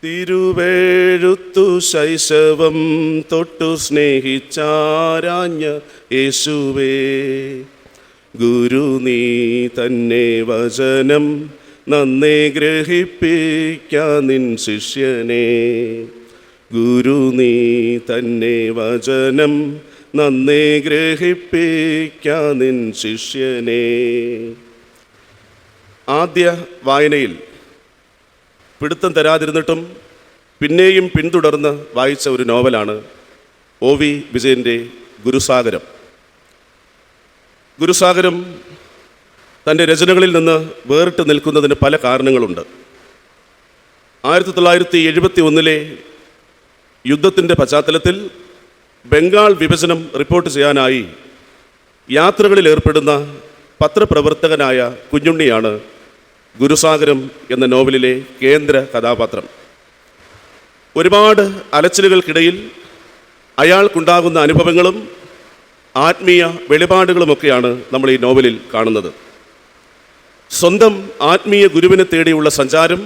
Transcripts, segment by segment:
തിരുവേഴുത്തു ശൈശവം തൊട്ടു സ്നേഹിച്ചാരാഞ്ഞ യേശുവേ, ഗുരു നീ തന്നെ വചനം നന്നേ ഗ്രഹിപ്പിക്കാൻ നിൻ ശിഷ്യനെ. ഗുരു നീ തന്നെ വചനം നന്നേ ഗ്രഹിപ്പിക്കാൻ നിൻ ശിഷ്യനെ. ആദ്യ വായനയിൽ പിടുത്തം തരാതിരുന്നിട്ടും പിന്നെയും പിന്തുടർന്ന് വായിച്ച ഒരു നോവലാണ് OV വിജയൻ്റെ ഗുരുസാഗരം. ഗുരുസാഗരം തൻ്റെ രചനകളിൽ നിന്ന് വേറിട്ട് നിൽക്കുന്നതിന് പല കാരണങ്ങളുണ്ട്. 1971 യുദ്ധത്തിൻ്റെ പശ്ചാത്തലത്തിൽ ബംഗാൾ വിഭജനം റിപ്പോർട്ട് ചെയ്യാനായി യാത്രകളിൽ ഏർപ്പെടുന്ന പത്രപ്രവർത്തകനായ കുഞ്ഞുണ്ണിയാണ് ഗുരുസാഗരം എന്ന നോവലിലെ കേന്ദ്ര കഥാപാത്രം. ഒരുപാട് അലച്ചിലുകൾക്കിടയിൽ അയാൾക്കുണ്ടാകുന്ന അനുഭവങ്ങളും ആത്മീയ വെളിപാടുകളുമൊക്കെയാണ് നമ്മൾ ഈ നോവലിൽ കാണുന്നത്. സ്വന്തം ആത്മീയ ഗുരുവിനെ തേടിയുള്ള സഞ്ചാരം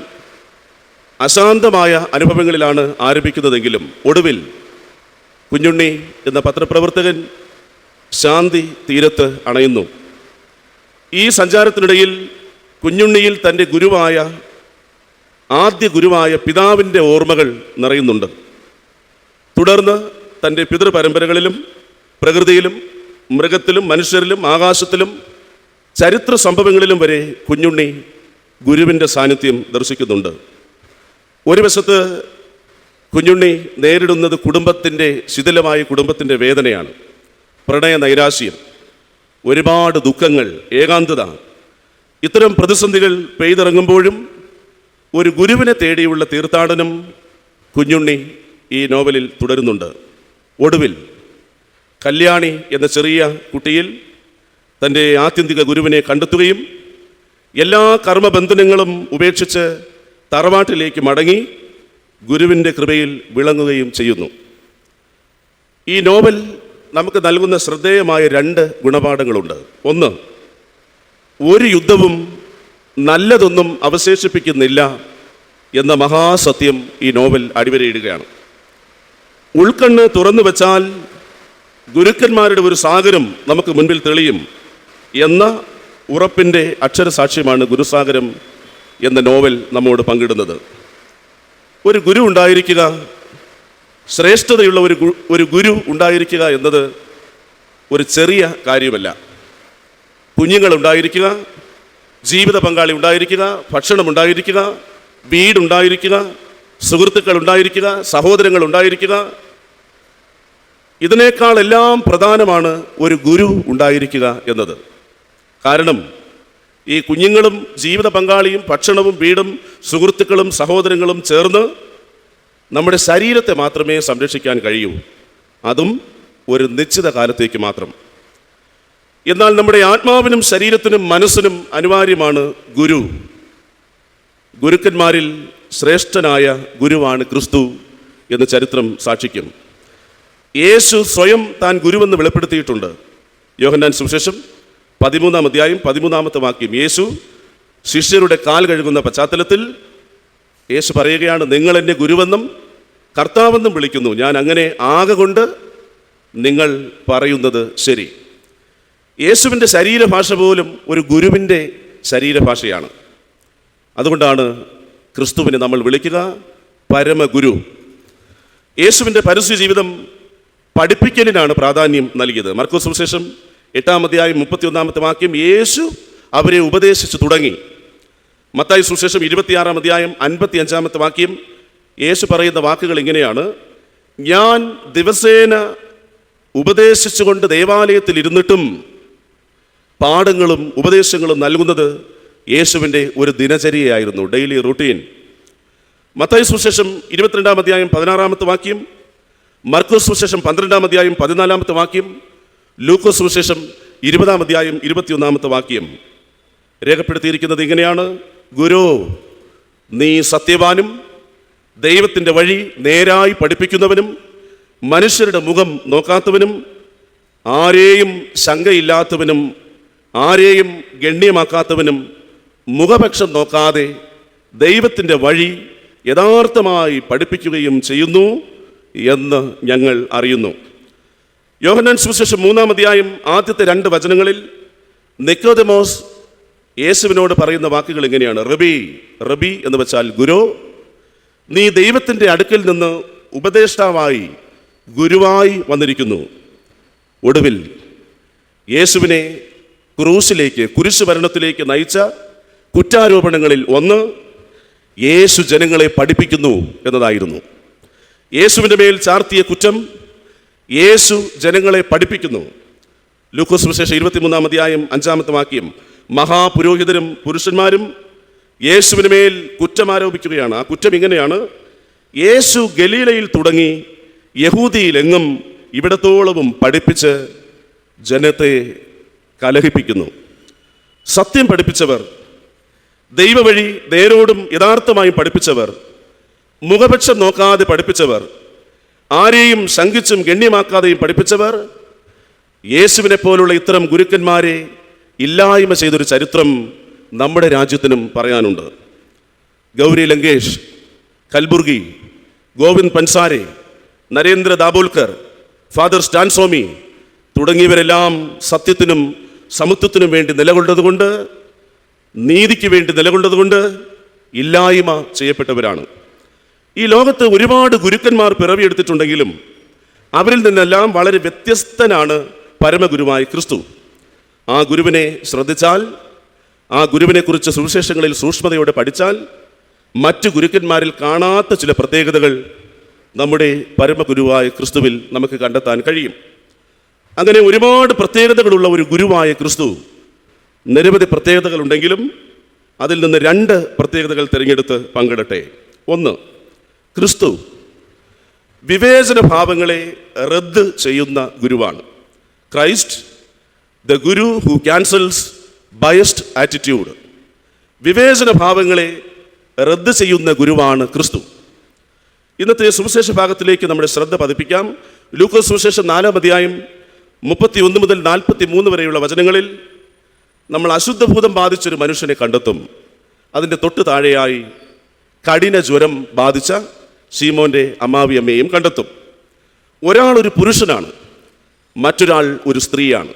അശാന്തമായ അനുഭവങ്ങളിലാണ് ആരംഭിക്കുന്നതെങ്കിലും ഒടുവിൽ കുഞ്ഞുണ്ണി എന്ന പത്രപ്രവർത്തകൻ ശാന്തി തീരത്ത് അണയുന്നു. ഈ സഞ്ചാരത്തിനിടയിൽ കുഞ്ഞുണ്ണിയിൽ തൻ്റെ ആദ്യ ഗുരുവായ പിതാവിൻ്റെ ഓർമ്മകൾ നിറയുന്നുണ്ട്. തുടർന്ന് തൻ്റെ പിതൃപരമ്പരകളിലും പ്രകൃതിയിലും മൃഗത്തിലും മനുഷ്യരിലും ആകാശത്തിലും ചരിത്ര സംഭവങ്ങളിലും വരെ കുഞ്ഞുണ്ണി ഗുരുവിൻ്റെ സാന്നിധ്യം ദർശിക്കുന്നുണ്ട്. ഒരു വശത്ത് കുഞ്ഞുണ്ണി നേരിടുന്നത് ശിഥിലമായ കുടുംബത്തിൻ്റെ വേദനയാണ്, പ്രണയ നൈരാശ്യം, ഒരുപാട് ദുഃഖങ്ങൾ, ഏകാന്തത. ഇത്തരം പ്രതിസന്ധികൾ പെയ്തിറങ്ങുമ്പോഴും ഒരു ഗുരുവിനെ തേടിയുള്ള തീർത്ഥാടനം കുഞ്ഞുണ്ണി ഈ നോവലിൽ തുടരുന്നുണ്ട്. ഒടുവിൽ കല്യാണി എന്ന ചെറിയ കുട്ടിയിൽ തൻ്റെ ആത്യന്തിക ഗുരുവിനെ കണ്ടെത്തുകയും എല്ലാ കർമ്മബന്ധനങ്ങളും ഉപേക്ഷിച്ച് തറവാട്ടിലേക്ക് മടങ്ങി ഗുരുവിൻ്റെ കൃപയിൽ വിളങ്ങുകയും ചെയ്യുന്നു. ഈ നോവൽ നമുക്ക് നൽകുന്ന ശ്രദ്ധേയമായ 2 ഗുണപാഠങ്ങളുണ്ട്. ഒന്ന്, ഒരു യുദ്ധവും നല്ലതൊന്നും അവശേഷിപ്പിക്കുന്നില്ല എന്ന മഹാസത്യം ഈ നോവൽ അടിവരയിടുകയാണ്. ഉൾക്കണ്ണ് തുറന്നു വെച്ചാൽ ഗുരുക്കന്മാരുടെ ഒരു സാഗരം നമുക്ക് മുൻപിൽ തെളിയും എന്ന ഉറപ്പിൻ്റെ അക്ഷരസാക്ഷ്യമാണ് ഗുരുസാഗരം എന്ന നോവൽ നമ്മോട് പങ്കിടുന്നത്. ഒരു ഗുരു ഉണ്ടായിരിക്കുക, ശ്രേഷ്ഠതയുള്ള ഒരു ഗുരു ഉണ്ടായിരിക്കുക എന്നത് ഒരു ചെറിയ കാര്യമല്ല. കുഞ്ഞുങ്ങളുണ്ടായിരിക്കുക, ജീവിത പങ്കാളി ഉണ്ടായിരിക്കുക, ഭക്ഷണം ഉണ്ടായിരിക്കുക, വീടുണ്ടായിരിക്കുക, സുഹൃത്തുക്കൾ ഉണ്ടായിരിക്കുക, സഹോദരങ്ങൾ ഉണ്ടായിരിക്കുക. ഇതിനേക്കാളെല്ലാം പ്രധാനമാണ് ഒരു ഗുരു ഉണ്ടായിരിക്കുക എന്നത്. കാരണം ഈ കുഞ്ഞുങ്ങളും ജീവിത പങ്കാളിയും ഭക്ഷണവും വീടും സുഹൃത്തുക്കളും സഹോദരങ്ങളും ചേർന്ന് നമ്മുടെ ശരീരത്തെ മാത്രമേ സംരക്ഷിക്കാൻ കഴിയൂ, അതും ഒരു നിശ്ചിത കാലത്തേക്ക് മാത്രം. എന്നാൽ നമ്മുടെ ആത്മാവിനും ശരീരത്തിനും മനസ്സിനും അനിവാര്യമാണ് ഗുരു. ഗുരുക്കന്മാരിൽ ശ്രേഷ്ഠനായ ഗുരുവാണ് ക്രിസ്തു എന്ന് ചരിത്രം സാക്ഷിക്കും. യേശു സ്വയം താൻ ഗുരുവെന്ന് വെളിപ്പെടുത്തിയിട്ടുണ്ട്. യോഹന്നാൻ സുവിശേഷം 13-ാം അധ്യായം 13-ാമത്തെ വാക്യം. യേശു ശിഷ്യരുടെ കാൽ കഴുകുന്ന പശ്ചാത്തലത്തിൽ യേശു പറയുകയാണ്, നിങ്ങൾ എന്നെ ഗുരുവെന്നും കർത്താവെന്നും വിളിക്കുന്നു, ഞാൻ അങ്ങനെ ആകൊണ്ട് നിങ്ങൾ പറയുന്നത് ശരി. യേശുവിൻ്റെ ശരീരഭാഷ പോലും ഒരു ഗുരുവിൻ്റെ ശരീരഭാഷയാണ്. അതുകൊണ്ടാണ് ക്രിസ്തുവിനെ നമ്മൾ വിളിക്കുക പരമഗുരു. യേശുവിൻ്റെ പരസ്യ ജീവിതം പഠിപ്പിക്കലിനാണ് പ്രാധാന്യം നൽകിയത്. മർക്കോസ് സുവിശേഷം 8-ാം അധ്യായം 31-ാമത്തെ വാക്യം, യേശു അവരെ ഉപദേശിച്ചു തുടങ്ങി. മത്തായി സുവിശേഷം 26-ാം അധ്യായം 55-ാമത്തെ വാക്യം, യേശു പറയുന്ന വാക്കുകൾ ഇങ്ങനെയാണ്, ഞാൻ ദിവസേന ഉപദേശിച്ചുകൊണ്ട് ദേവാലയത്തിൽ ഇരുന്നിട്ടും പാഠങ്ങളും ഉപദേശങ്ങളും നൽകുന്നത് യേശുവിൻ്റെ ഒരു ദിനചര്യയായിരുന്നു, ഡെയിലി റൂട്ടീൻ. മത്തായി സുവിശേഷം 22-ാം അധ്യായം 16-ാമത്തെ വാക്യം, മർക്കോസ് സുവിശേഷം 12-ാം അധ്യായം 14-ാമത്തെ വാക്യം, ലൂക്കോസ് സുവിശേഷം 20-ാം അധ്യായം 21-ാമത്തെ വാക്യം രേഖപ്പെടുത്തിയിരിക്കുന്നത് ഇങ്ങനെയാണ്, ഗുരു നീ സത്യവാനും ദൈവത്തിൻ്റെ വഴി നേരായി പഠിപ്പിക്കുന്നവനും മനുഷ്യരുടെ മുഖം നോക്കാത്തവനും ആരെയും ശങ്കയില്ലാത്തവനും ആരെയും ഗണ്യമാക്കാത്തവനും മുഖപക്ഷം നോക്കാതെ ദൈവത്തിൻ്റെ വഴി യഥാർത്ഥമായി പഠിപ്പിക്കുകയും ചെയ്യുന്നു എന്ന് ഞങ്ങൾ അറിയുന്നു. യോഹന്നാൻ സുവിശേഷം 3-ാം അധ്യായം ആദ്യത്തെ 2 വചനങ്ങളിൽ നിക്കോദെമോസ് യേശുവിനോട് പറയുന്ന വാക്കുകൾ ഇങ്ങനെയാണ്: റബി, റബി എന്ന് വെച്ചാൽ ഗുരു, നീ ദൈവത്തിൻ്റെ അടുക്കൽ നിന്ന് ഉപദേഷ്ടാവായി, ഗുരുവായി വന്നിരിക്കുന്നു. ഒടുവിൽ യേശുവിനെ ക്രൂശിലേക്ക്, കുരിശുമരണത്തിലേക്ക് നയിച്ച കുറ്റാരോപണങ്ങളിൽ ഒന്ന് യേശു ജനങ്ങളെ പഠിപ്പിക്കുന്നു എന്നതായിരുന്നു. യേശുവിൻ്റെ മേൽ ചാർത്തിയ കുറ്റം യേശു ജനങ്ങളെ പഠിപ്പിക്കുന്നു. ലൂക്കോസ് സുവിശേഷം 23-ാം അധ്യായം 5-ാമത്തെ വാക്യം: മഹാപുരോഹിതരും പുരുഷന്മാരും യേശുവിന് മേൽ കുറ്റമാരോപിക്കുകയാണ്. ആ കുറ്റം ഇങ്ങനെയാണ്: യേശു ഗലീലയിൽ തുടങ്ങി യഹൂദിയിലെങ്ങും ഇവിടത്തോളവും പഠിപ്പിച്ച് ജനത്തെ കലഹിപ്പിക്കുന്നു. സത്യം പഠിപ്പിച്ചവർ, ദൈവവഴി നേരോടും യഥാർത്ഥമായും പഠിപ്പിച്ചവർ, മുഖപക്ഷം നോക്കാതെ പഠിപ്പിച്ചവർ, ആരെയും ശങ്കിച്ചും ഗണ്യമാക്കാതെയും പഠിപ്പിച്ചവർ, യേശുവിനെ പോലുള്ള ഇത്തരം ഗുരുക്കന്മാരെ ഇല്ലായ്മ ചെയ്തൊരു ചരിത്രം നമ്മുടെ രാജ്യത്തിനും പറയാനുണ്ട്. ഗൗരി ലങ്കേഷ്, കൽബുർഗി, ഗോവിന്ദ് പൻസാരെ, നരേന്ദ്ര ദാബോൽക്കർ, ഫാദർ സ്റ്റാൻ സ്വാമി തുടങ്ങിയവരെല്ലാം സത്യത്തിനും സമത്വത്തിനും വേണ്ടി നിലകൊണ്ടതുകൊണ്ട്, നീതിക്ക് വേണ്ടി നിലകൊണ്ടതുകൊണ്ട് ഇല്ലായ്മ ചെയ്യപ്പെട്ടവരാണ്. ഈ ലോകത്ത് ഒരുപാട് ഗുരുക്കന്മാർ പിറവിയെടുത്തിട്ടുണ്ടെങ്കിലും അവരിൽ നിന്നെല്ലാം വളരെ വ്യത്യസ്തനാണ് പരമഗുരുവായ ക്രിസ്തു. ആ ഗുരുവിനെ ശ്രദ്ധിച്ചാൽ, ആ ഗുരുവിനെക്കുറിച്ച് സുവിശേഷങ്ങളിൽ സൂക്ഷ്മതയോടെ പഠിച്ചാൽ മറ്റു ഗുരുക്കന്മാരിൽ കാണാത്ത ചില പ്രത്യേകതകൾ നമ്മുടെ പരമഗുരുവായ ക്രിസ്തുവിൽ നമുക്ക് കണ്ടെത്താൻ കഴിയും. അങ്ങനെ ഒരുപാട് പ്രത്യേകതകളുള്ള ഒരു ഗുരുവായ ക്രിസ്തു, നിരവധി പ്രത്യേകതകളുണ്ടെങ്കിലും അതിൽ നിന്ന് 2 പ്രത്യേകതകൾ തിരഞ്ഞെടുത്ത് പങ്കിടട്ടെ. ഒന്ന്, ക്രിസ്തു വിവേചന ഭാവങ്ങളെ റദ്ദ് ചെയ്യുന്ന ഗുരുവാണ്. Christ, the guru who cancels biased attitude. വിവേചന ഭാവങ്ങളെ റദ്ദ് ചെയ്യുന്ന ഗുരുവാണ് ക്രിസ്തു. ഇന്നത്തെ സുവിശേഷ ഭാഗത്തിലേക്ക് നമ്മുടെ ശ്രദ്ധ പതിപ്പിക്കാം. ലൂക്കോസ് സുവിശേഷം 4-ാം അധ്യായം 31 മുതൽ 43 വരെയുള്ള വചനങ്ങളിൽ നമ്മൾ അശുദ്ധഭൂതം ബാധിച്ചൊരു മനുഷ്യനെ കണ്ടെത്തും. അതിൻ്റെ തൊട്ട് താഴെയായി കഠിന ജ്വരം ബാധിച്ച ശീമോൻ്റെ അമ്മാവിയമ്മയും കണ്ടെത്തും. ഒരാൾ ഒരു പുരുഷനാണ്, മറ്റൊരാൾ ഒരു സ്ത്രീയാണ്.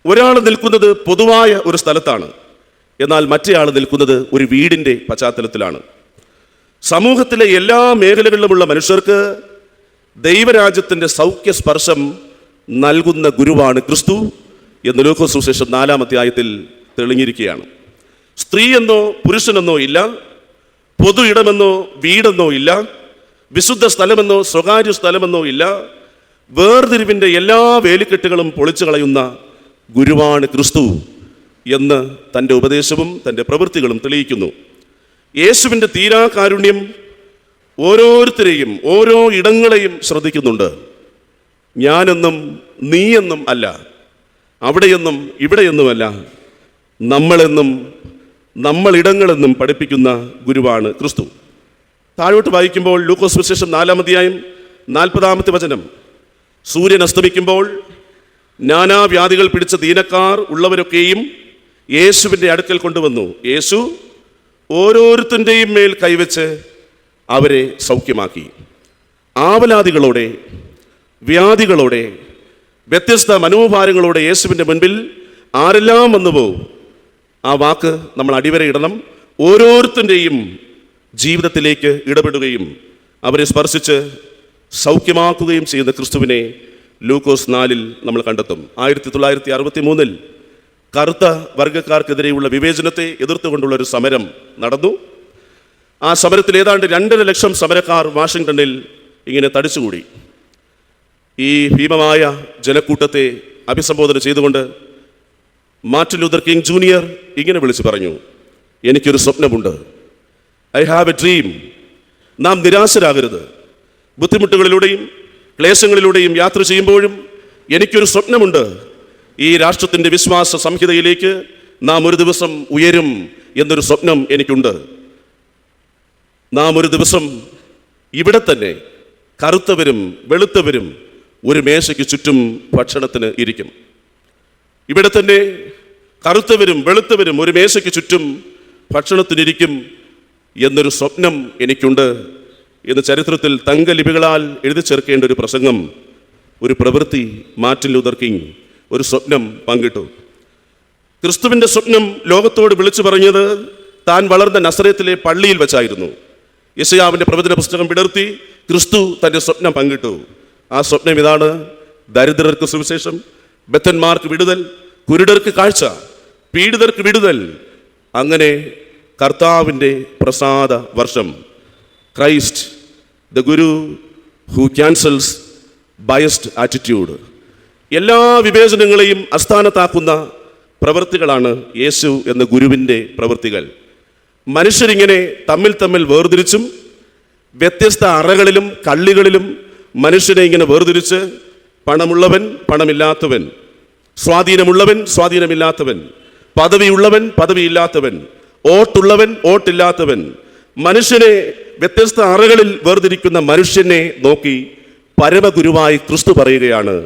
ഒരാൾ നിൽക്കുന്നത് പൊതുവായ ഒരു സ്ഥലത്താണ്, എന്നാൽ മറ്റേയാൾ നിൽക്കുന്നത് ഒരു വീടിൻ്റെ പശ്ചാത്തലത്തിലാണ്. സമൂഹത്തിലെ എല്ലാ മേഖലകളിലുമുള്ള മനുഷ്യർക്ക് ദൈവരാജ്യത്തിൻ്റെ സൗഖ്യ സ്പർശം നൽകുന്ന ഗുരുവാണ് ക്രിസ്തു എന്ന് ലൂക്കോസ് സുവിശേഷം 4-ാം അധ്യായത്തിൽ തെളിഞ്ഞിരിക്കുകയാണ്. സ്ത്രീയെന്നോ പുരുഷനെന്നോ ഇല്ല, പൊതു ഇടമെന്നോ വീടെന്നോ ഇല്ല, വിശുദ്ധ സ്ഥലമെന്നോ സ്വകാര്യ സ്ഥലമെന്നോ ഇല്ല. വേർതിരിവിൻ്റെ എല്ലാ വേലിക്കെട്ടുകളും പൊളിച്ചു കളയുന്ന ഗുരുവാണ് ക്രിസ്തു എന്ന് തൻ്റെ ഉപദേശവും തൻ്റെ പ്രവൃത്തികളും തെളിയിക്കുന്നു. യേശുവിൻ്റെ തീരാകാരുണ്യം ഓരോരുത്തരെയും ഓരോ ഇടങ്ങളെയും ശ്രദ്ധിക്കുന്നുണ്ട്. ഞാനെന്നും നീയെന്നും അല്ല, അവിടെയെന്നും ഇവിടെയെന്നുമല്ല, നമ്മളെന്നും നമ്മളിടങ്ങളെന്നും പഠിപ്പിക്കുന്ന ഗുരുവാണ് ക്രിസ്തു. താഴോട്ട് വായിക്കുമ്പോൾ ലൂക്കോസ് സുവിശേഷം 4-ാം അധ്യായം 40-ാമത്തെ വചനം: സൂര്യൻ അസ്തമിക്കുമ്പോൾ നാനാവ്യാധികൾ പിടിച്ച ദീനക്കാർ ഉള്ളവരൊക്കെയും യേശുവിൻ്റെ അടുക്കൽ കൊണ്ടുവന്നു. യേശു ഓരോരുത്തൻ്റെയും മേൽ കൈവച്ച് അവരെ സൗഖ്യമാക്കി. ആവലാദികളോടെ, വ്യാധികളോടെ, വ്യത്യസ്ത മനോഭാരങ്ങളോടെ യേശുവിൻ്റെ മുൻപിൽ ആരെല്ലാം വന്നുവോ, ആ വാക്ക് നമ്മൾ അടിവരയിടണം, ഓരോരുത്തൻ്റെയും ജീവിതത്തിലേക്ക് ഇടപെടുകയും അവരെ സ്പർശിച്ച് സൗഖ്യമാക്കുകയും ചെയ്യുന്ന ക്രിസ്തുവിനെ ലൂക്കോസ് 4-ൽ നമ്മൾ കണ്ടെത്തും. 1963-ൽ കറുത്ത വർഗ്ഗക്കാർക്കെതിരെയുള്ള വിവേചനത്തെ എതിർത്തുകൊണ്ടുള്ള ഒരു സമരം നടന്നു. ആ സമരത്തിൽ ഏതാണ്ട് 2.5 ലക്ഷം സമരക്കാർ വാഷിങ്ടണിൽ ഇങ്ങനെ തടിച്ചുകൂടി. ഈ ഭീമമായ ജനക്കൂട്ടത്തെ അഭിസംബോധന ചെയ്തുകൊണ്ട് മാർട്ടിൻ ലൂതർ കിങ് ജൂനിയർ ഇങ്ങനെ വിളിച്ചു പറഞ്ഞു: എനിക്കൊരു സ്വപ്നമുണ്ട്, ഐ ഹാവ് എ ഡ്രീം. നാം നിരാശരാകരുത്. ബുദ്ധിമുട്ടുകളിലൂടെയും ക്ലേശങ്ങളിലൂടെയും യാത്ര ചെയ്യുമ്പോഴും എനിക്കൊരു സ്വപ്നമുണ്ട്. ഈ രാഷ്ട്രത്തിൻ്റെ വിശ്വാസ സംഹിതയിലേക്ക് നാം ഒരു ദിവസം ഉയരും എന്നൊരു സ്വപ്നം എനിക്കുണ്ട്. നാം ഒരു ദിവസം ഇവിടെ തന്നെ കറുത്തവരും വെളുത്തവരും ഒരു മേശയ്ക്ക് ചുറ്റും ഭക്ഷണത്തിന് ഇരിക്കും. ഇവിടെ തന്നെ കറുത്തവരും വെളുത്തവരും ഒരു മേശയ്ക്ക് ചുറ്റും ഭക്ഷണത്തിനിരിക്കും. എന്നൊരു സ്വപ്നം എനിക്കുണ്ട് എന്ന് ചരിത്രത്തിൽ തങ്കലിപികളാൽ എഴുതി ചേർക്കേണ്ട ഒരു പ്രസംഗം, ഒരു പ്രവൃത്തി മാർട്ടിൻ ലൂതർ കിങ് ഒരു സ്വപ്നം പങ്കിട്ടു. ക്രിസ്തുവിൻ്റെ സ്വപ്നം ലോകത്തോട് വിളിച്ചു പറഞ്ഞത് താൻ വളർന്ന നസറേത്തിലെ പള്ളിയിൽ വെച്ചായിരുന്നു. യെശയ്യാവിൻ്റെ പ്രവചന പുസ്തകം വിടർത്തി ക്രിസ്തു തൻ്റെ സ്വപ്നം പങ്കിട്ടു. ആ സ്വപ്നം ഇതാണ്: ദരിദ്രർക്ക് സുവിശേഷം, ബദ്ധന്മാർക്ക് വിടുതൽ, കുരുടർക്ക് കാഴ്ച, പീഡിതർക്ക് വിടുതൽ. അങ്ങനെ കർത്താവിൻ്റെ പ്രസാദ വർഷം. Christ the guru who cancels biased attitude. എല്ലാ വിവേചനങ്ങളെയും അസ്ഥാനത്താക്കുന്ന പ്രവൃത്തികളാണ് യേശു എന്ന ഗുരുവിൻ്റെ പ്രവൃത്തികൾ. മനുഷ്യരിങ്ങനെ തമ്മിൽ വേർതിരിച്ചും വ്യത്യസ്ത അറകളിലും കള്ളികളിലും മനുഷ്യനെ ഇങ്ങനെ വേർതിരിച്ച് പണമുള്ളവൻ പണമില്ലാത്തവൻ, സ്വാധീനമുള്ളവൻ സ്വാധീനമില്ലാത്തവൻ, പദവിയുള്ളവൻ പദവിയില്ലാത്തവൻ, വോട്ടുള്ളവൻ വോട്ടില്ലാത്തവൻ, മനുഷ്യനെ വ്യത്യസ്ത അറകളിൽ വേർതിരിക്കുന്ന മനുഷ്യനെ നോക്കി പരമഗുരുവായി ക്രിസ്തു പറയുകയാണ്,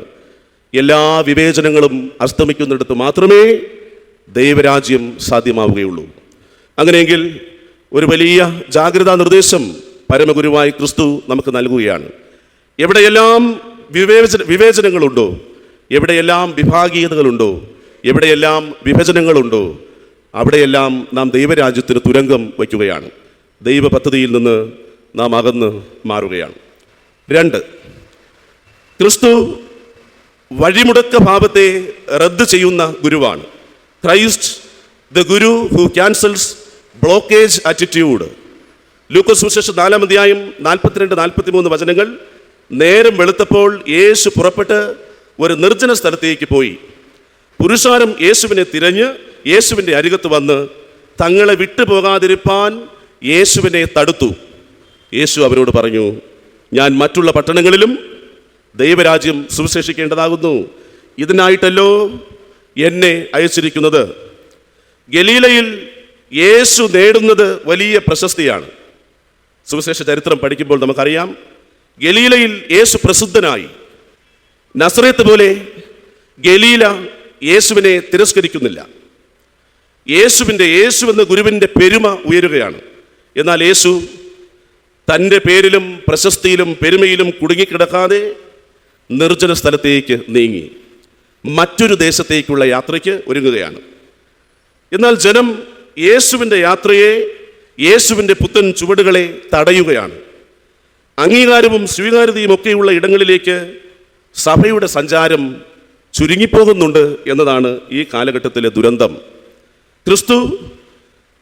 എല്ലാ വിവേചനങ്ങളും അസ്തമിക്കുന്നിടത്ത് മാത്രമേ ദൈവരാജ്യം സാധ്യമാവുകയുള്ളൂ. അങ്ങനെയെങ്കിൽ ഒരു വലിയ ജാഗ്രതാ നിർദ്ദേശം പരമഗുരുവായി ക്രിസ്തു നമുക്ക് നൽകുകയാണ്. എവിടെയെല്ലാം വിവേചനങ്ങളുണ്ടോ, എവിടെയെല്ലാം വിഭാഗീയതകളുണ്ടോ, എവിടെയെല്ലാം വിഭജനങ്ങളുണ്ടോ, അവിടെയെല്ലാം നാം ദൈവരാജ്യത്തിന് തുരങ്കം വയ്ക്കുകയാണ്. ദൈവ പദ്ധതിയിൽ നിന്ന് നാം അകന്ന് മാറുകയാണ്. 2, ക്രിസ്തു വഴിമുടക്ക ഭാവത്തെ റദ്ദ് ചെയ്യുന്ന ഗുരുവാണ്. Christ the guru who cancels blockage attitude. ലൂക്കോസ് സുവിശേഷം 4-ാം അധ്യായം 42-43 വചനങ്ങൾ. നേരം വെളുത്തപ്പോൾ യേശു പുറപ്പെട്ട് ഒരു നിർജ്ജന സ്ഥലത്തേക്ക് പോയി. പുരുഷാരം യേശുവിനെ തിരഞ്ഞ് യേശുവിൻ്റെ അരികത്ത് വന്ന് തങ്ങളെ വിട്ടുപോകാതിരിപ്പാൻ യേശുവിനെ തടുത്തു. യേശു അവരോട് പറഞ്ഞു, ഞാൻ മറ്റുള്ള പട്ടണങ്ങളിലും ദൈവരാജ്യം സുവിശേഷിക്കേണ്ടതാകുന്നു. ഇതിനായിട്ടല്ലോ എന്നെ അയച്ചിരിക്കുന്നത്. ഗലീലയിൽ യേശു നേടുന്നത് വലിയ പ്രശസ്തിയാണ്. സുവിശേഷ ചരിത്രം പഠിക്കുമ്പോൾ നമുക്കറിയാം, ഗലീലയിൽ യേശു പ്രസിദ്ധനായി. നസറേത്ത് പോലെ ഗലീല യേശുവിനെ തിരസ്കരിക്കുന്നില്ല. യേശു എന്ന ഗുരുവിൻ്റെ പെരുമ ഉയരുകയാണ്. എന്നാൽ യേശു തൻ്റെ പേരിലും പ്രശസ്തിയിലും പെരുമയിലും കുടുങ്ങിക്കിടക്കാതെ നിർജ്ജന സ്ഥലത്തേക്ക് നീങ്ങി മറ്റൊരു ദേശത്തേക്കുള്ള യാത്രയ്ക്ക് ഒരുങ്ങുകയാണ്. എന്നാൽ ജനം യേശുവിൻ്റെ യാത്രയെ, യേശുവിൻ്റെ പുത്തൻ ചുവടുകളെ തടയുകയാണ്. അംഗീകാരവും സ്വീകാര്യതയും ഒക്കെയുള്ള ഇടങ്ങളിലേക്ക് സഭയുടെ സഞ്ചാരം ചുരുങ്ങിപ്പോകുന്നുണ്ട് എന്നതാണ് ഈ കാലഘട്ടത്തിലെ ദുരന്തം. ക്രിസ്തു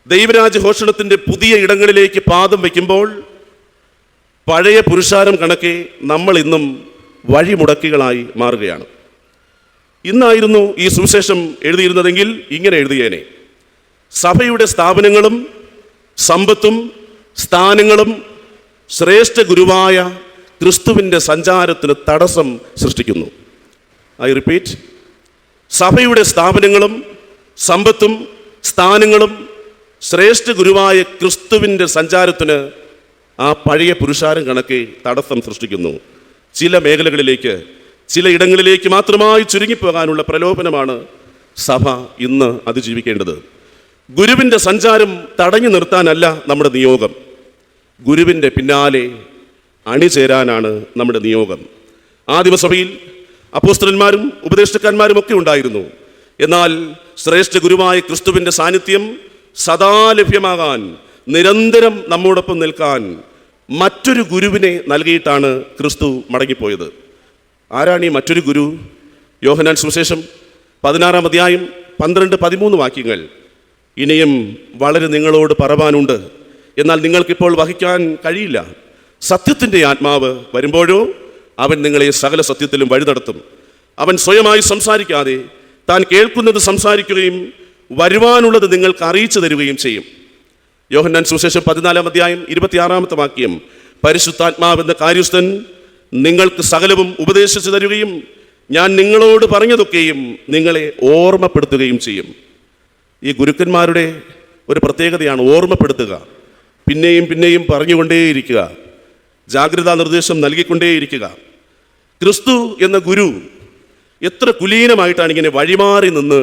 ദൈവരാജ്യഘോഷണത്തിൻ്റെ പുതിയ ഇടങ്ങളിലേക്ക് പാദം വയ്ക്കുമ്പോൾ പഴയ പുരുഷാരം കണക്കെ നമ്മൾ ഇന്നും വഴിമുടക്കികളായി മാറുകയാണ്. ഇന്നായിരുന്നു ഈ സുവിശേഷം എഴുതിയിരുന്നതെങ്കിൽ ഇങ്ങനെ എഴുതിയേനെ: സഭയുടെ സ്ഥാപനങ്ങളും സമ്പത്തും സ്ഥാനങ്ങളും ശ്രേഷ്ഠ ഗുരുവായ ക്രിസ്തുവിൻ്റെ സഞ്ചാരത്തിന് തടസ്സം സൃഷ്ടിക്കുന്നു. ഐ റിപ്പീറ്റ്, സഭയുടെ സ്ഥാപനങ്ങളും സമ്പത്തും സ്ഥാനങ്ങളും ശ്രേഷ്ഠ ഗുരുവായ ക്രിസ്തുവിൻ്റെ സഞ്ചാരത്തിന് ആ പഴയ പുരുഷാരം കണക്കെ തടസ്സം സൃഷ്ടിക്കുന്നു. ചില മേഖലകളിലേക്ക്, ചില ഇടങ്ങളിലേക്ക് മാത്രമായി ചുരുങ്ങിപ്പോകാനുള്ള പ്രലോഭനമാണ് സഭ ഇന്ന് അതിജീവിക്കേണ്ടത്. ഗുരുവിൻ്റെ സഞ്ചാരം തടഞ്ഞു നിർത്താനല്ല നമ്മുടെ നിയോഗം, ഗുരുവിൻ്റെ പിന്നാലെ അണിചേരാനാണ് നമ്മുടെ നിയോഗം. ആദിമസഭയിൽ അപ്പോസ്തലന്മാരും ഉപദേഷ്ടാക്കന്മാരും ഒക്കെ ഉണ്ടായിരുന്നു. എന്നാൽ ശ്രേഷ്ഠ ഗുരുവായ ക്രിസ്തുവിൻ്റെ സാന്നിധ്യം സദാ ലഭ്യമാകാൻ, നിരന്തരം നമ്മോടൊപ്പം നിൽക്കാൻ മറ്റൊരു ഗുരുവിനെ നൽകിയിട്ടാണ് ക്രിസ്തു മടങ്ങിപ്പോയത്. ആരാണ് ഈ മറ്റൊരു ഗുരു? യോഹന്നാൻ സുവിശേഷം 16-ാം അധ്യായം 12-13 വാക്യങ്ങൾ. ഇനിയും വളരെ നിങ്ങളോട് പറവാനുണ്ട്, എന്നാൽ നിങ്ങൾക്കിപ്പോൾ വഹിക്കാൻ കഴിയില്ല. സത്യത്തിൻ്റെ ആത്മാവ് വരുമ്പോഴോ അവൻ നിങ്ങളെ സകല സത്യത്തിലും വഴി നടത്തും. അവൻ സ്വയമായി സംസാരിക്കാതെ താൻ കേൾക്കുന്നത് സംസാരിക്കുകയും വരുവാനുള്ളത് നിങ്ങൾക്ക് അറിയിച്ചു തരികയും ചെയ്യും. യോഹന്നാൻ സുവിശേഷം 14-ാം അധ്യായം 26-ാമത്തെ വാക്യം. പരിശുദ്ധാത്മാവെന്ന കാര്യസ്ഥൻ നിങ്ങൾക്ക് സകലവും ഉപദേശിച്ചു തരികയും ഞാൻ നിങ്ങളോട് പറഞ്ഞതൊക്കെയും നിങ്ങളെ ഓർമ്മപ്പെടുത്തുകയും ചെയ്യും. ഈ ഗുരുക്കന്മാരുടെ ഒരു പ്രത്യേകതയാണ് ഓർമ്മപ്പെടുത്തുക, പിന്നെയും പിന്നെയും പറഞ്ഞുകൊണ്ടേയിരിക്കുക, ജാഗ്രതാ നിർദ്ദേശം നൽകിക്കൊണ്ടേയിരിക്കുക. ക്രിസ്തു എന്ന ഗുരു എത്ര കുലീനമായിട്ടാണ് ഇങ്ങനെ വഴിമാറി നിന്ന്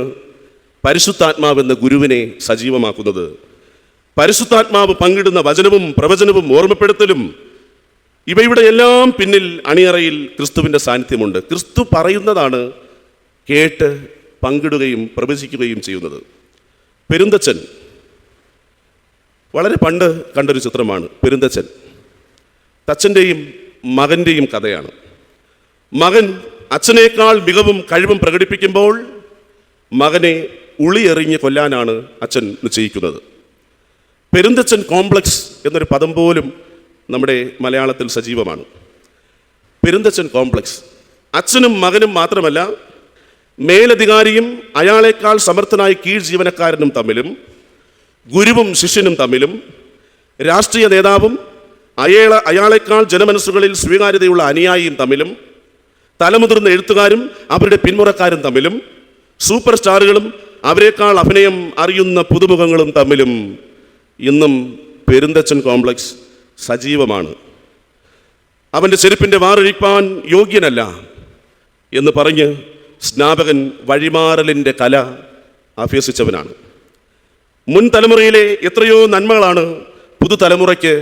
പരിശുദ്ധാത്മാവെന്ന ഗുരുവിനെ സജീവമാക്കുന്നത്. പരിശുദ്ധാത്മാവ് പങ്കിടുന്ന വചനവും പ്രവചനവും ഓർമ്മപ്പെടുത്തലും, ഇവയുടെ എല്ലാം പിന്നിൽ അണിയറയിൽ ക്രിസ്തുവിൻ്റെ സാന്നിധ്യമുണ്ട്. ക്രിസ്തു പറയുന്നതാണ് കേട്ട് പങ്കിടുകയും പ്രവചിക്കുകയും ചെയ്യുന്നത്. പെരുന്തച്ചൻ വളരെ പണ്ട് കണ്ടൊരു ചിത്രമാണ്. പെരുന്തച്ചൻ തച്ചൻ്റെയും മകൻ്റെയും കഥയാണ്. മകൻ അച്ഛനേക്കാൾ മികവും കഴിവും പ്രകടിപ്പിക്കുമ്പോൾ മകനെ ഉളിയെറിഞ്ഞ് കൊല്ലാനാണ് അച്ഛൻ നിശ്ചയിക്കുന്നത്. പെരുന്തച്ചൻ കോംപ്ലക്സ് എന്നൊരു പദം പോലും നമ്മുടെ മലയാളത്തിൽ സജീവമാണ്. പെരുന്തച്ചൻ കോംപ്ലക്സ് അച്ഛനും മകനും മാത്രമല്ല, മേലധികാരിയും അയാളെക്കാൾ സമർത്ഥനായ കീഴ് ജീവനക്കാരനും തമ്മിലും, ഗുരുവും ശിഷ്യനും തമ്മിലും, രാഷ്ട്രീയ നേതാവും അയാളെക്കാൾ ജനമനസ്സുകളിൽ സ്വീകാര്യതയുള്ള അനുയായിയും തമ്മിലും, തലമുതിർന്ന എഴുത്തുകാരും അവരുടെ പിന്മുറക്കാരും തമ്മിലും, സൂപ്പർ സ്റ്റാറുകളും അവരെക്കാൾ അഭിനയം അറിയുന്ന പുതുമുഖങ്ങളും തമ്മിലും ഇന്നും പെരുന്തച്ചൻ കോംപ്ലക്സ് സജീവമാണ്. അവൻ്റെ ചെരുപ്പിൻ്റെ വാറഴിപ്പാൻ യോഗ്യനല്ല എന്ന് പറഞ്ഞ് സ്നാപകൻ വഴിമാറലിൻ്റെ കല അഭ്യസിച്ചവനാണ്. മുൻ തലമുറയിലെ എത്രയോ നന്മകളാണ് പുതുതലമുറയ്ക്ക്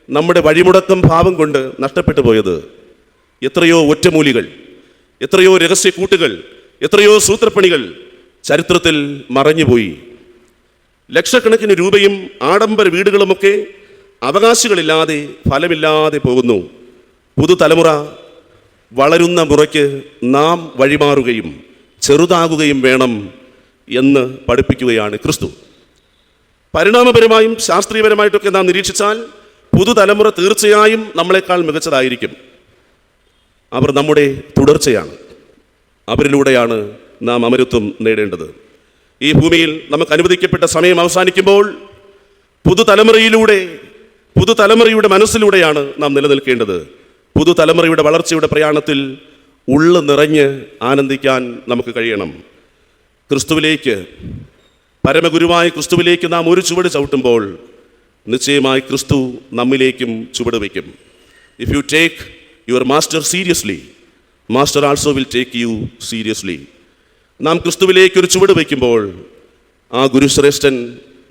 നമ്മുടെ വഴിമുടക്കം ഭാവം കൊണ്ട് നഷ്ടപ്പെട്ടു പോയത്. എത്രയോ ഒറ്റമൂലികൾ, എത്രയോ രഹസ്യക്കൂട്ടുകൾ, എത്രയോ സൂത്രപ്പണികൾ ചരിത്രത്തിൽ മറഞ്ഞുപോയി. ലക്ഷക്കണക്കിന് രൂപയും ആഡംബര വീടുകളുമൊക്കെ അവകാശികളില്ലാതെ ഫലമില്ലാതെ പോകുന്നു. പുതുതലമുറ വളരുന്ന മുറയ്ക്ക് നാം വഴിമാറുകയും ചെറുതാകുകയും വേണം എന്ന് പഠിപ്പിക്കുകയാണ് ക്രിസ്തു. പരിണാമപരമായും ശാസ്ത്രീയപരമായിട്ടൊക്കെ നാം നിരീക്ഷിച്ചാൽ പുതുതലമുറ തീർച്ചയായും നമ്മളെക്കാൾ മികച്ചതായിരിക്കും. അവർ നമ്മുടെ തുടർച്ചയാണ്. അവരിലൂടെയാണ് നാം അമരത്വം നേടേണ്ടത്. ഈ ഭൂമിയിൽ നമുക്ക് അനുവദിക്കപ്പെട്ട സമയം അവസാനിക്കുമ്പോൾ പുതുതലമുറയുടെ മനസ്സിലൂടെയാണ് നാം നിലനിൽക്കേണ്ടത്. പുതുതലമുറയുടെ വളർച്ചയുടെ പ്രയാണത്തിൽ ഉള്ളു നിറഞ്ഞ് ആനന്ദിക്കാൻ നമുക്ക് കഴിയണം. ക്രിസ്തുവിലേക്ക്, പരമഗുരുവായ ക്രിസ്തുവിലേക്ക് നാം ഒരു ചുവട് ചവിട്ടുമ്പോൾ നിശ്ചയമായി ക്രിസ്തു നമ്മിലേക്കും ചുവട് വയ്ക്കും. If you take your master seriously, master also will take you seriously. നാം ക്രിസ്തുവിലേക്ക് ഒരു ചുവട് വയ്ക്കുമ്പോൾ ആ ഗുരുശ്രേഷ്ഠൻ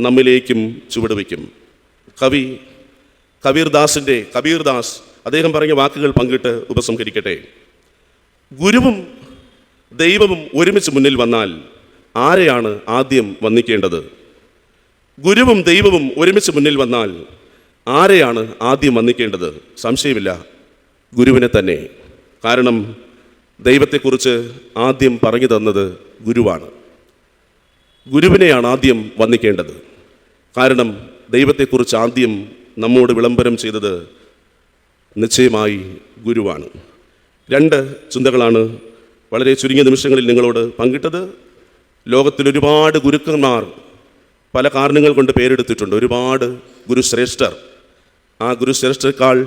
നമ്മിലേക്കും ചുവട് വയ്ക്കും. കബീർദാസ് അദ്ദേഹം പറഞ്ഞ വാക്കുകൾ പങ്കിട്ട് ഉപസംഹരിക്കട്ടെ. ഗുരുവും ദൈവവും ഒരുമിച്ച് മുന്നിൽ വന്നാൽ ആരെയാണ് ആദ്യം വന്ദിക്കേണ്ടത്? ഗുരുവും ദൈവവും ഒരുമിച്ച് മുന്നിൽ വന്നാൽ ആരെയാണ് ആദ്യം വന്ദിക്കേണ്ടത്? സംശയമില്ല, ഗുരുവിനെ തന്നെ. കാരണം ദൈവത്തെക്കുറിച്ച് ആദ്യം പറഞ്ഞു തന്നത് ഗുരുവാണ്. ഗുരുവിനെയാണ് ആദ്യം വന്ദിക്കേണ്ടത്. കാരണം ദൈവത്തെക്കുറിച്ച് ആദ്യം നമ്മോട് വിളംബരം ചെയ്തത് നിശ്ചയമായി ഗുരുവാണ്. 2 ചിന്തകളാണ് വളരെ ചുരുങ്ങിയ നിമിഷങ്ങളിൽ നിങ്ങളോട് പങ്കിട്ടത്. ലോകത്തിൽ ഒരുപാട് ഗുരുക്കന്മാർ പല കാരണങ്ങൾ കൊണ്ട് പേരെടുത്തിട്ടുണ്ട്. ഒരുപാട് ഗുരുശ്രേഷ്ഠർ. ആ ഗുരുശ്രേഷ്ഠരെക്കാൾ,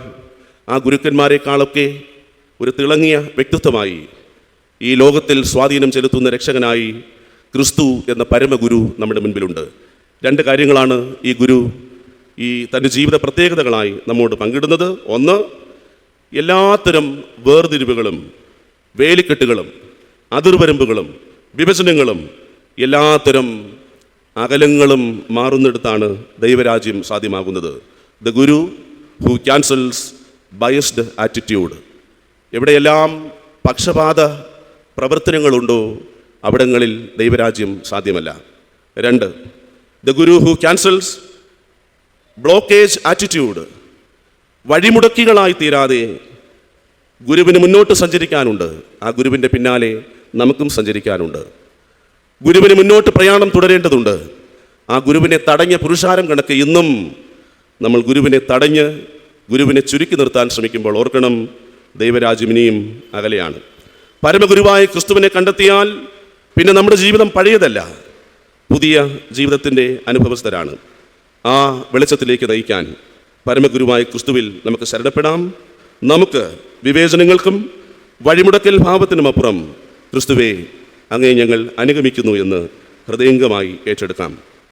ആ ഗുരുക്കന്മാരെക്കാളൊക്കെ ഒരു തിളങ്ങിയ വ്യക്തിത്വമായി ഈ ലോകത്തിൽ സ്വാധീനം ചെലുത്തുന്ന രക്ഷകനായി ക്രിസ്തു എന്ന പരമഗുരു നമ്മുടെ മുൻപിലുണ്ട്. 2 കാര്യങ്ങളാണ് ഈ ഗുരു ഈ തൻ്റെ ജീവിത പ്രത്യേകതകളായി നമ്മോട് പങ്കിടുന്നത്. ഒന്ന്, എല്ലാത്തരം വേർതിരിവുകളും വേലിക്കെട്ടുകളും അതിർവരമ്പുകളും വിഭജനങ്ങളും എല്ലാത്തരം അകലങ്ങളും മാറുന്നിടത്താണ് ദൈവരാജ്യം സാധ്യമാകുന്നത്. The guru who cancels biased attitude. എവിടെയെല്ലാം പക്ഷപാത പ്രവർത്തനങ്ങളുണ്ടോ അവിടങ്ങളിൽ ദൈവരാജ്യം സാധ്യമല്ല. 2, the guru who cancels blockage attitude. വഴിമുടക്കികളായി തീരാതെ ഗുരുവിന് മുന്നോട്ട് സഞ്ചരിക്കാനുണ്ട്. ആ ഗുരുവിൻ്റെ പിന്നാലെ നമുക്കും സഞ്ചരിക്കാനുണ്ട്. ഗുരുവിന് മുന്നോട്ട് പ്രയാണം തുടരേണ്ടതുണ്ട്. ആ ഗുരുവിനെ തടഞ്ഞ പുരുഷാരം കണക്ക് ഇന്നും നമ്മൾ ഗുരുവിനെ തടഞ്ഞ് ഗുരുവിനെ ചുരുക്കി നിർത്താൻ ശ്രമിക്കുമ്പോൾ ഓർക്കണം, ദൈവരാജ്യം ഇനിയും അകലെയാണ്. പരമഗുരുവായ ക്രിസ്തുവിനെ കണ്ടെത്തിയാൽ പിന്നെ നമ്മുടെ ജീവിതം പഴയതല്ല, പുതിയ ജീവിതത്തിൻ്റെ അനുഭവസ്ഥരാണ്. ആ വെളിച്ചത്തിലേക്ക് നയിക്കാൻ പരമഗുരുവായ ക്രിസ്തുവിൽ നമുക്ക് ശരണപ്പെടാം. നമുക്ക് വിവേചനങ്ങൾക്കും വഴിമുടക്കൽ ഭാവത്തിനുമപ്പുറം ക്രിസ്തുവേ, അങ്ങേ ഞങ്ങൾ അനുഗമിക്കുന്നു എന്ന് ഹൃദയംഗമായി ഏറ്റെടുക്കാം.